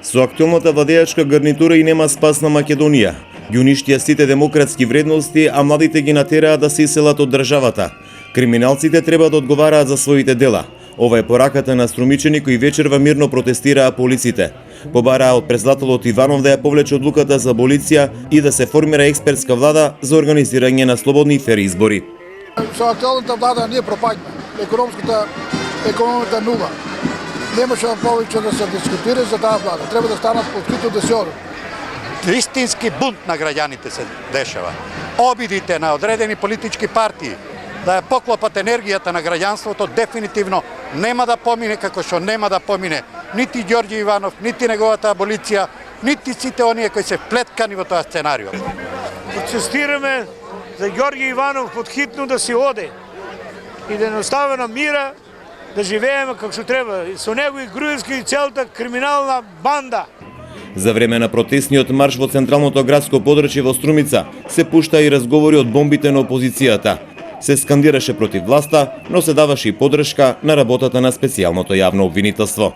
Со актуелната владеачка гарнитура и нема спас на Македонија. Ги уништија сите демократски вредности, а младите ги натераа да се иселат од државата. Криминалците треба да одговараат за своите дела. Ова е пораката на струмичени кои вечерва мирно протестираа по улиците. Побараа од председателот Иванов да ја повлече одлуката за аболиција и да се формира експертска влада за организирање на слободни и фер избори. Со актуелната влада ние пропаѓаме. Економиката нула. Немаше повеќе да се дискутира за таа влада. Треба да станат открито да се оди. Истински бунт на граѓаните се дешава. Обидите на одредени политички партии да ја поклопат енергијата на граѓанството дефинитивно нема да помине, како што нема да помине нити Ѓорѓе Иванов, нити неговата аболиција, нити сите оние кои се вплеткани во тоа сценарио. Протестираме за Ѓорѓе Иванов подхитно да си оде и да не оставя на мира да живееме како што треба. Со него и Груевски и целата криминална банда. За време на протестниот марш во централното градско подрачје во Струмица се пушта и разговори од бомбите на опозицијата. Се скандираше против власта, но се даваше и поддршка на работата на специјалното јавно обвинителство.